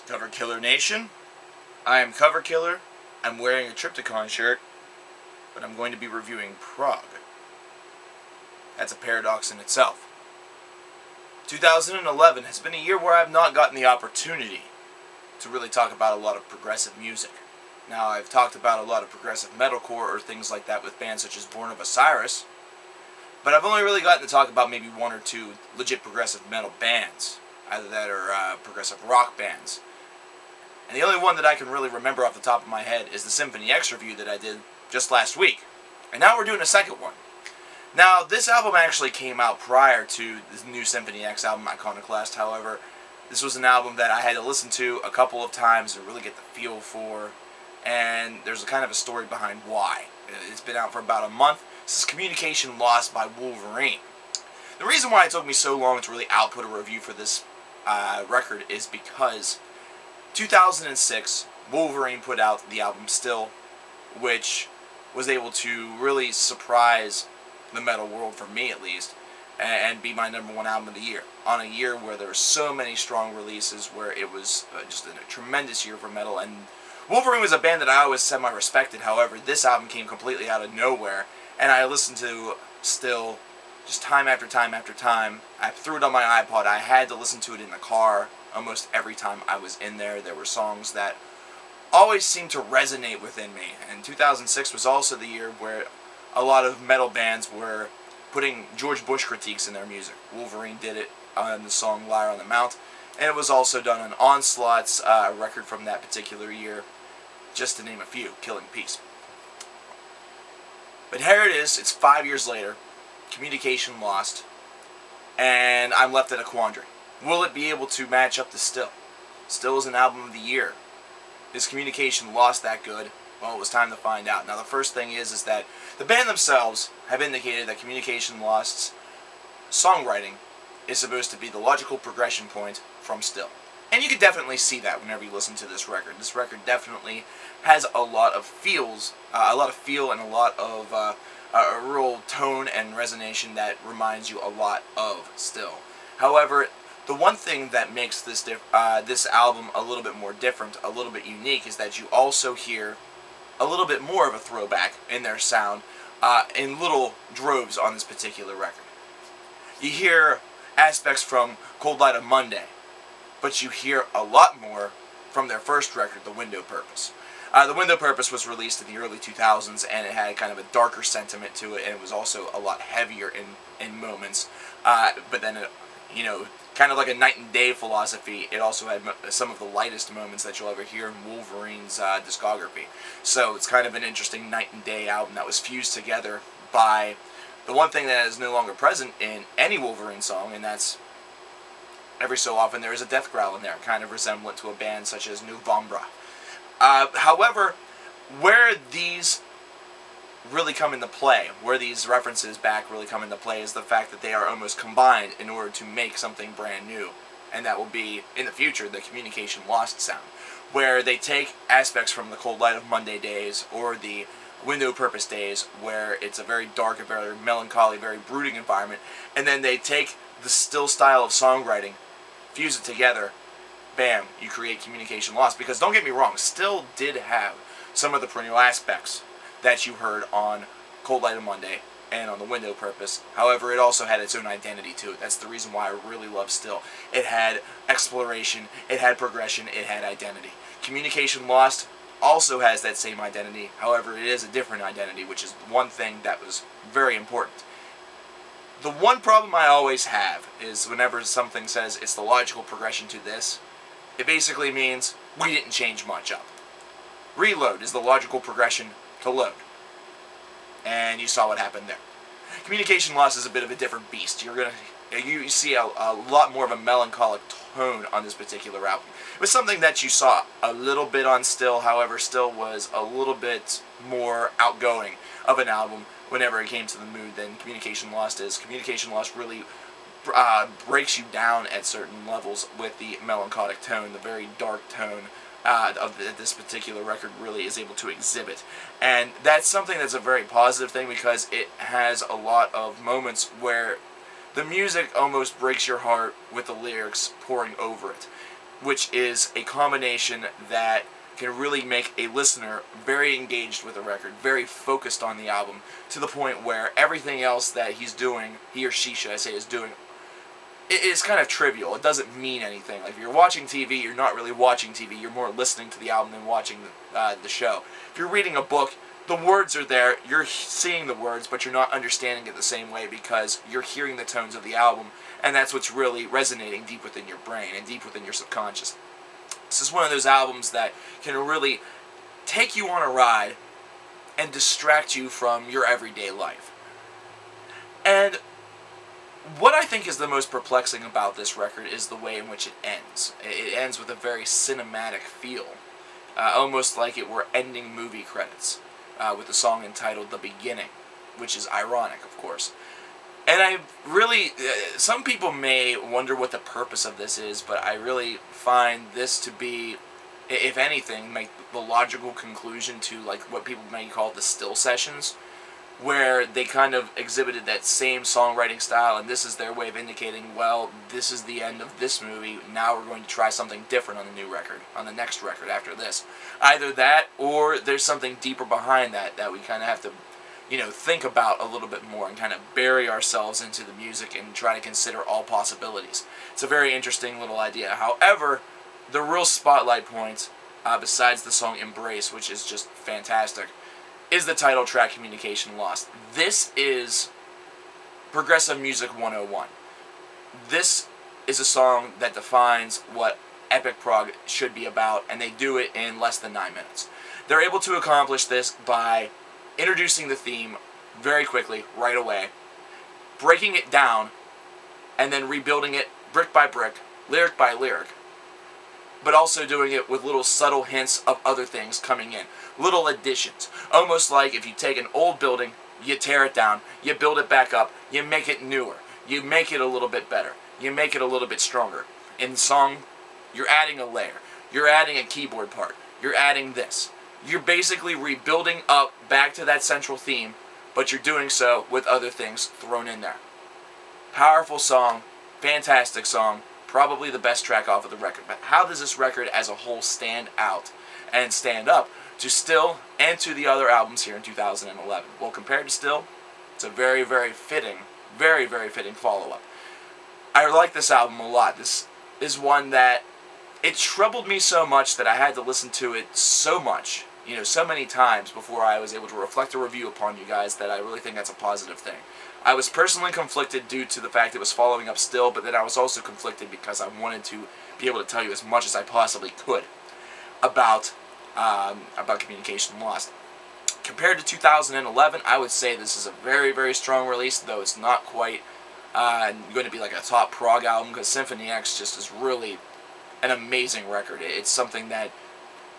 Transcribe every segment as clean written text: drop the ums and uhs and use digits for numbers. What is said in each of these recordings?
Cover Killer Nation. I am Cover Killer. I'm wearing a Triptychon shirt, but I'm going to be reviewing prog. That's a paradox in itself. 2011 has been a year where I've not gotten the opportunity to really talk about a lot of progressive music. Now, I've talked about a lot of progressive metalcore or things like that with bands such as Born of Osiris, but I've only really gotten to talk about maybe one or two legit progressive metal bands, either that or progressive rock bands. And the only one that I can really remember off the top of my head is the Symphony X review that I did just last week. And now we're doing a second one. Now, this album actually came out prior to the new Symphony X album, Iconoclast. However, this was an album that I had to listen to a couple of times to really get the feel for, and there's a kind of a story behind why. It's been out for about a month. This is Communication Lost by Wolverine. The reason why it took me so long to really output a review for this record is because 2006, Wolverine put out the album Still, which was able to really surprise the metal world, for me at least, and be my #1 album of the year. On a year where there were so many strong releases, where it was just a tremendous year for metal, and Wolverine was a band that I always semi-respected. However, this album came completely out of nowhere, and I listened to Still just time after time after time. I threw it on my iPod. I had to listen to it in the car almost every time I was in there. There were songs that always seemed to resonate within me. And 2006 was also the year where a lot of metal bands were putting George Bush critiques in their music. Wolverine did it on the song Liar on the Mount, and it was also done on Onslaught's record from that particular year, just to name a few, Killing Peace. But here it is, it's 5 years later, Communication Lost, and I'm left at a quandary. Will it be able to match up to Still? Still is an album of the year. Is Communication Lost that good? Well, it was time to find out. Now, the first thing is that the band themselves have indicated that Communication Lost's songwriting is supposed to be the logical progression point from Still. And you can definitely see that whenever you listen to this record. This record definitely has a lot of feels, a lot of feel, and a lot of a real tone and resonation that reminds you a lot of Still. However, the one thing that makes this this album a little bit more different, a little bit unique, is that you also hear a little bit more of a throwback in their sound in little droves on this particular record. You hear aspects from Cold Light of Monday, but you hear a lot more from their first record, The Window Purpose. The Window Purpose was released in the early 2000s, and it had kind of a darker sentiment to it, and it was also a lot heavier in moments. But then, you know, kind of like a night and day philosophy, it also had some of the lightest moments that you'll ever hear in Wolverine's discography. So it's kind of an interesting night and day album that was fused together by the one thing that is no longer present in any Wolverine song, and that's every so often there is a death growl in there, kind of resemblant to a band such as November. However, where these really come into play, where these references back really come into play, is the fact that they are almost combined in order to make something brand new. And that will be, in the future, the Communication Lost sound, where they take aspects from the Cold Light of Monday days or the Window Purpose days, where it's a very dark, a very melancholy, very brooding environment, and then they take the Still style of songwriting, fuse it together, bam, you create Communication Lost. Because don't get me wrong, Still did have some of the perennial aspects that you heard on Cold Light of Monday and on The Window Purpose. However, it also had its own identity to it. That's the reason why I really love Still. It had exploration, it had progression, it had identity. Communication Lost also has that same identity. However, it is a different identity, which is one thing that was very important. The one problem I always have is whenever something says it's the logical progression to this, it basically means we didn't change much up. Reload is the logical progression to load. And you saw what happened there. Communication Lost is a bit of a different beast. You see a lot more of a melancholic tone on this particular album. It was something that you saw a little bit on Still. However, Still was a little bit more outgoing of an album whenever it came to the mood than Communication Lost is. Communication Lost really breaks you down at certain levels with the melancholic tone, the very dark tone of this particular record really is able to exhibit. And that's something that's a very positive thing, because it has a lot of moments where the music almost breaks your heart with the lyrics pouring over it. which is a combination that can really make a listener very engaged with the record, very focused on the album, to the point where everything else that he's doing, he or she should I say, is doing, it is kind of trivial. It doesn't mean anything. Like if you're watching TV, you're not really watching TV. You're more listening to the album than watching the show. If you're reading a book, the words are there. You're seeing the words, but you're not understanding it the same way because you're hearing the tones of the album, and that's what's really resonating deep within your brain and deep within your subconscious. This is one of those albums that can really take you on a ride and distract you from your everyday life. And what I think is the most perplexing about this record is the way in which it ends. It ends with a very cinematic feel, almost like it were ending movie credits, with the song entitled The Beginning, which is ironic, of course. And I really, some people may wonder what the purpose of this is, but I really find this to be, if anything, make the logical conclusion to like what people may call the still sessions, where they kind of exhibited that same songwriting style, and this is their way of indicating, well, this is the end of this movie, now we're going to try something different on the new record, on the next record after this. Either that, or there's something deeper behind that we kind of have to, you know, think about a little bit more and kind of bury ourselves into the music and try to consider all possibilities. It's a very interesting little idea. However, the real spotlight point, besides the song Embrace, which is just fantastic, is the title track, Communication Lost. This is Progressive Music 101. This is a song that defines what epic prog should be about, and they do it in less than 9 minutes. They're able to accomplish this by introducing the theme very quickly, right away, breaking it down, and then rebuilding it brick by brick, lyric by lyric, but also doing it with little subtle hints of other things coming in, little additions. Almost like if you take an old building, you tear it down, you build it back up, you make it newer, you make it a little bit better, you make it a little bit stronger. In song, you're adding a layer, you're adding a keyboard part, you're adding this. You're basically rebuilding up back to that central theme, but you're doing so with other things thrown in there. Powerful song, fantastic song, probably the best track off of the record. But how does this record as a whole stand out and stand up to Still and to the other albums here in 2011? Well, compared to Still, it's a very, very fitting follow-up. I like this album a lot. This is one that it troubled me so much that I had to listen to it so much, you know, so many times before I was able to reflect a review upon you guys, that I really think that's a positive thing. I was personally conflicted due to the fact it was following up Still, but then I was also conflicted because I wanted to be able to tell you as much as I possibly could about Communication Lost. Compared to 2011, I would say this is a very, very strong release, though it's not quite going to be like a top prog album, because Symphony X just is really an amazing record. It's something that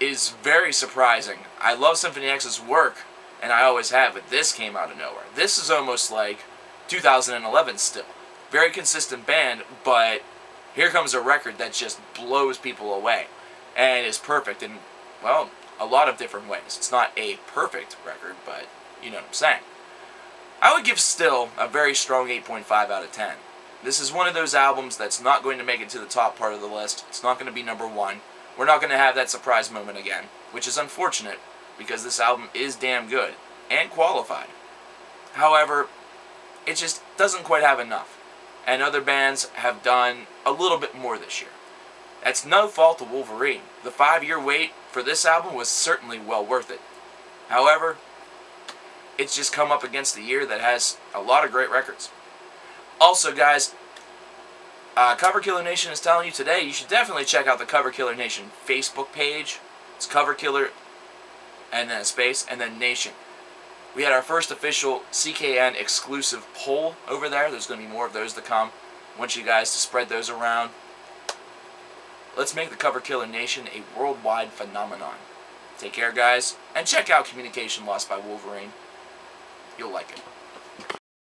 is very surprising. I love Symphony X's work, and I always have, but this came out of nowhere. This is almost like 2011 Still. Very consistent band, but here comes a record that just blows people away and is perfect in, well, a lot of different ways. It's not a perfect record, but you know what I'm saying. I would give Still a very strong 8.5 out of 10. This is one of those albums that's not going to make it to the top part of the list. It's not going to be #1. We're not going to have that surprise moment again, which is unfortunate because this album is damn good and qualified. However, it just doesn't quite have enough, and other bands have done a little bit more this year. That's no fault of Wolverine. The 5-year wait for this album was certainly well worth it. However, it's just come up against a year that has a lot of great records. Also, guys, Cover Killer Nation is telling you today you should definitely check out the Cover Killer Nation Facebook page. It's Cover Killer, and then a space, and then Nation. We had our first official CKN exclusive poll over there. There's going to be more of those to come. I want you guys to spread those around. Let's make the Cover Killer Nation a worldwide phenomenon. Take care, guys, and check out Communication Lost by Wolverine. You'll like it.